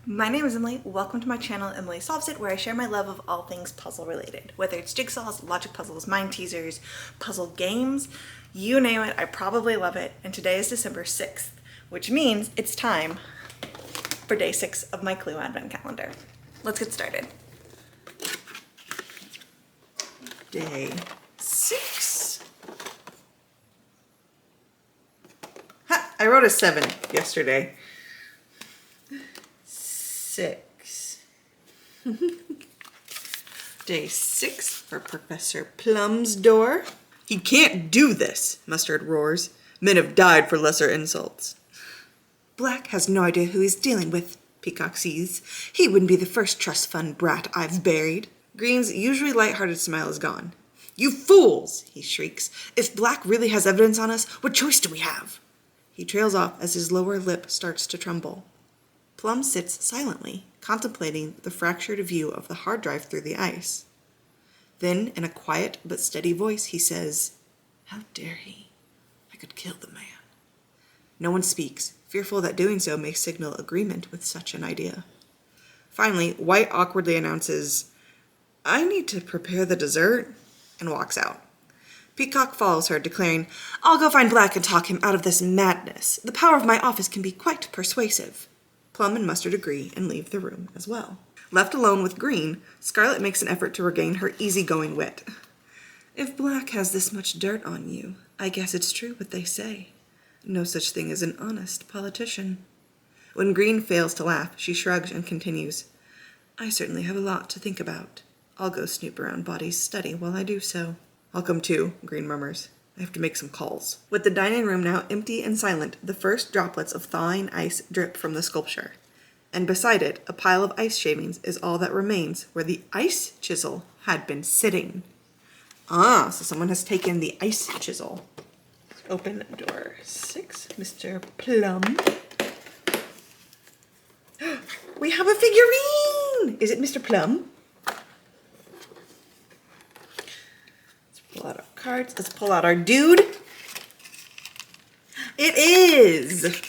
My name is Emily. Welcome to my channel, Emily Solves It, where I share my love of all things puzzle related. Whether it's jigsaws, logic puzzles, mind teasers, puzzle games, you name it, I probably love it. And today is December 6th, which means it's time for day 6 of my Clue Advent Calendar. Let's get started. Day 6. Ha! I wrote a 7 yesterday. 6. Day 6 for Professor Plum's door. He can't do this, Mustard roars. Men have died for lesser insults. Black has no idea who he's dealing with, Peacock sees. He wouldn't be the first trust fund brat I've buried. Green's usually light-hearted smile is gone. You fools, he shrieks. If Black really has evidence on us, what choice do we have? He trails off as his lower lip starts to tremble. Plum sits silently, contemplating the fractured view of the hard drive through the ice. Then, in a quiet but steady voice, he says, "How dare he? I could kill the man." No one speaks, fearful that doing so may signal agreement with such an idea. Finally, White awkwardly announces, "I need to prepare the dessert," and walks out. Peacock follows her, declaring, "I'll go find Black and talk him out of this madness. The power of my office can be quite persuasive." Plum and Mustard agree and leave the room as well. Left alone with Green, Scarlet makes an effort to regain her easygoing wit. "If Black has this much dirt on you, I guess it's true what they say. No such thing as an honest politician." When Green fails to laugh, she shrugs and continues, "I certainly have a lot to think about. I'll go snoop around Body's study while I do so." "I'll come too," Green murmurs. "I have to make some calls." With the dining room now empty and silent, the first droplets of thawing ice drip from the sculpture. And beside it, a pile of ice shavings is all that remains where the ice chisel had been sitting. Ah, so someone has taken the ice chisel. Open door 6, Mr. Plum. We have a figurine! Is it Mr. Plum? Pull out our cards. Let's pull out our dude. It is!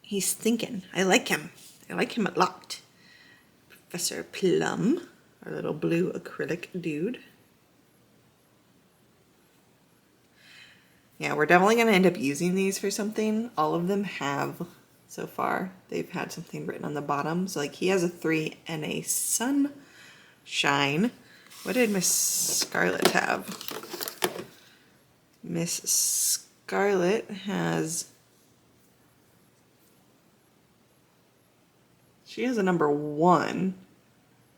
He's thinking. I like him. I like him a lot. Professor Plum, our little blue acrylic dude. Yeah, we're definitely going to end up using these for something. All of them have so far. They've had something written on the bottom. So like he has a 3 and a sunshine. What did Miss Scarlet have? Miss Scarlet has... She has a number 1,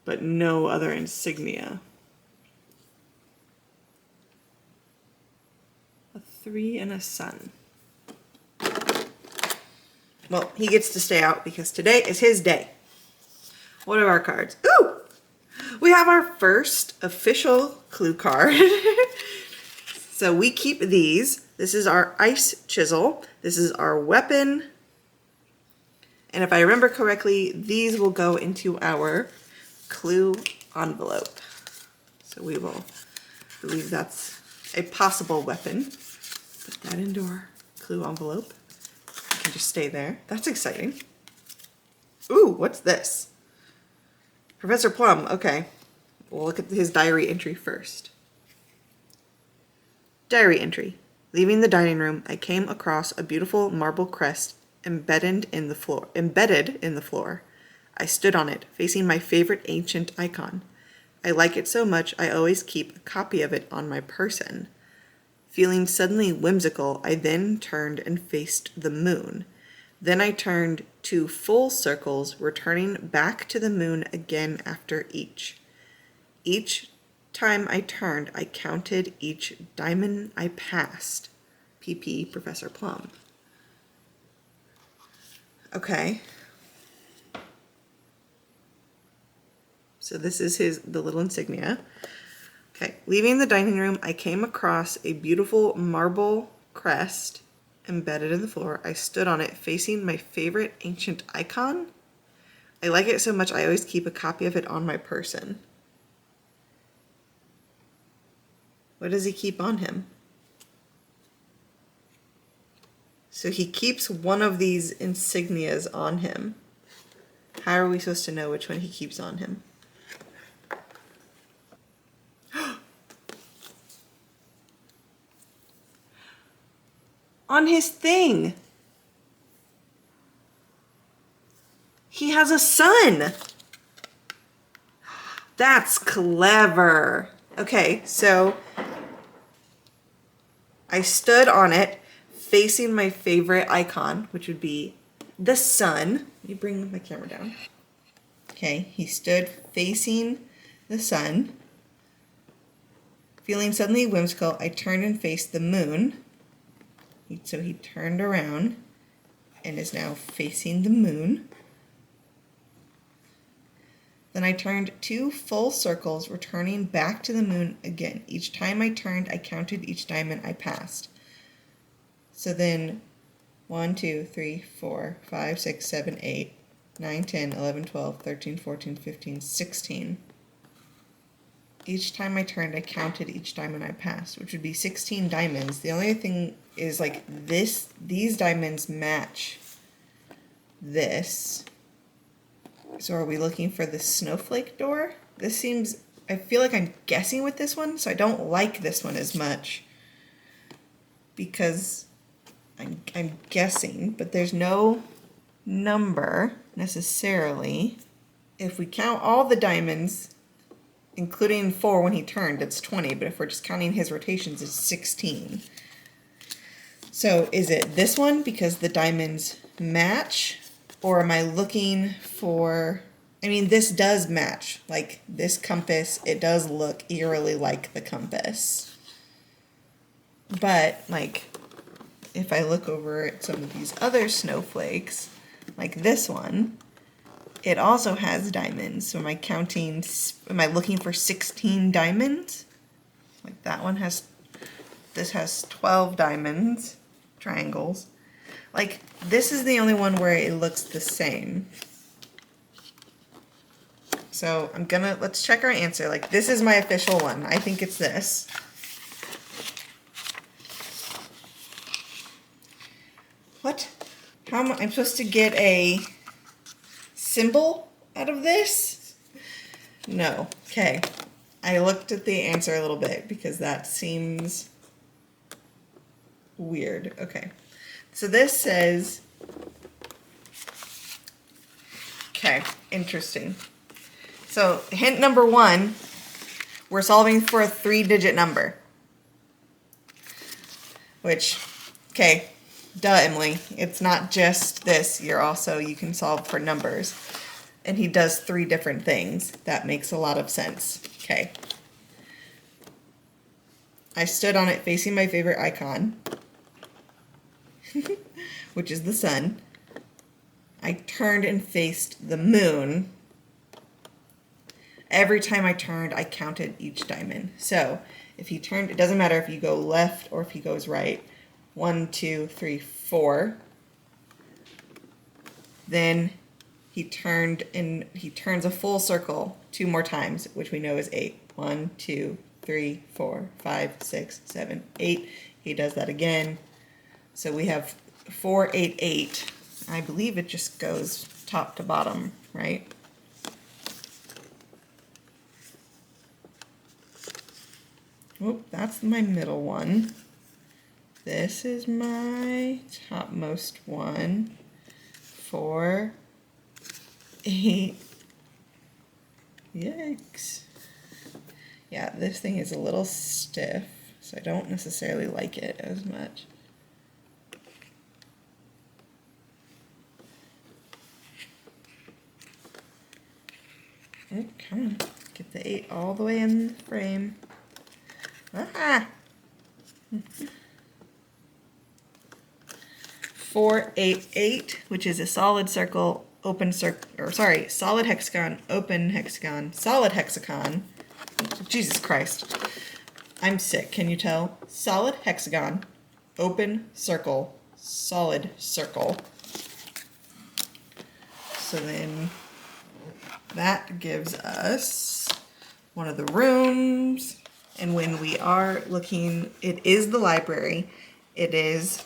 but no other insignia. A 3 and a sun. Well, he gets to stay out because today is his day. What are our cards? Ooh! We have our first official clue card. So we keep these. This is our ice chisel. This is our weapon. And if I remember correctly, these will go into our clue envelope. So we will believe that's a possible weapon. Put that into our clue envelope. It can just stay there. That's exciting. Ooh, what's this? Professor Plum, okay. We'll look at his diary entry first. Diary entry. Leaving the dining room, I came across a beautiful marble crest embedded in the floor. I stood on it, facing my favorite ancient icon. I like it so much I always keep a copy of it on my person. Feeling suddenly whimsical, I then turned and faced the moon. Then I turned 2 full circles, returning back to the moon again after each. Each time I turned, I counted each diamond I passed. PP Professor Plum. Okay. So this is the little insignia. Okay. Leaving the dining room, I came across a beautiful marble crest embedded in the floor. I stood on it, facing my favorite ancient icon. I like it so much I always keep a copy of it on my person. What does he keep on him? So he keeps one of these insignias on him. How are we supposed to know which one he keeps on him? On his thing. He has a sun. That's clever. Okay, so I stood on it facing my favorite icon, which would be the sun. Let me bring my camera down. Okay, he stood facing the sun. Feeling suddenly whimsical, I turned and faced the moon. So he turned around and is now facing the moon. Then I turned 2 full circles, returning back to the moon again. Each time I turned, I counted each diamond I passed. So then 1, 2, 3, 4, 5, 6, 7, 8, 9, 10, 11, 12, 13, 14, 15, 16. Each time I turned, I counted each diamond I passed, which would be 16 diamonds. The only thing is, like, these diamonds match this. So are we looking for the snowflake door? This seems, I feel like I'm guessing with this one, so I don't like this one as much. Because I'm guessing, but there's no number necessarily. If we count all the diamonds, including 4 when he turned, it's 20, but if we're just counting his rotations, it's 16. So is it this one because the diamonds match, or am I looking for, I mean, this does match. Like, this compass, it does look eerily like the compass. But, like, if I look over at some of these other snowflakes, like this one, it also has diamonds. So am I looking for 16 diamonds? Like that one this has 12 diamonds, triangles. Like, this is the only one where it looks the same. So let's check our answer. Like, this is my official one. I think it's this. What? How am I supposed to get a symbol out of this? No. Okay. I looked at the answer a little bit because that seems weird. Okay. So this says, okay, interesting. So hint number 1, we're solving for a 3-digit number. Which, okay, duh, Emily. It's not just this. You can solve for numbers. And he does 3 different things. That makes a lot of sense. Okay. I stood on it facing my favorite icon, which is the sun. I turned and faced the moon. Every time I turned, I counted each diamond. So if he turned, it doesn't matter if you go left or if he goes right. 1, 2, 3, 4. Then he turned and he turns a full circle 2 more times, which we know is 8. 1, 2, 3, 4, 5, 6, 7, 8. He does that again. So we have 4, 8, 8. I believe it just goes top to bottom, right? Oh, that's my middle one. This is my topmost one. 4, 8. Yikes. Yeah, this thing is a little stiff, so I don't necessarily like it as much. Oh, come on. Get the 8 all the way in the frame. Ah! 4, 8, 8, which is a solid circle, solid hexagon, open hexagon, solid hexagon. Jesus Christ. I'm sick, can you tell? Solid hexagon, open circle, solid circle. So then that gives us one of the rooms. And when we are looking, it is the library. It is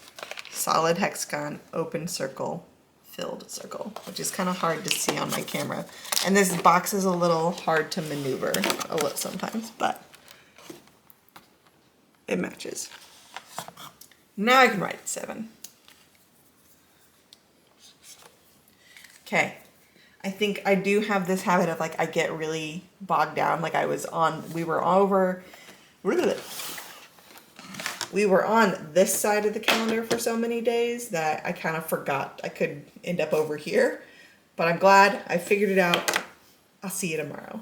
solid hexagon, open circle, filled circle, which is kind of hard to see on my camera. And this box is a little hard to maneuver a little sometimes, but it matches. Now I can write 7. Okay, I think I do have this habit of like I get really bogged down. Like we were on this side of the calendar for so many days that I kind of forgot I could end up over here. But I'm glad I figured it out. I'll see you tomorrow.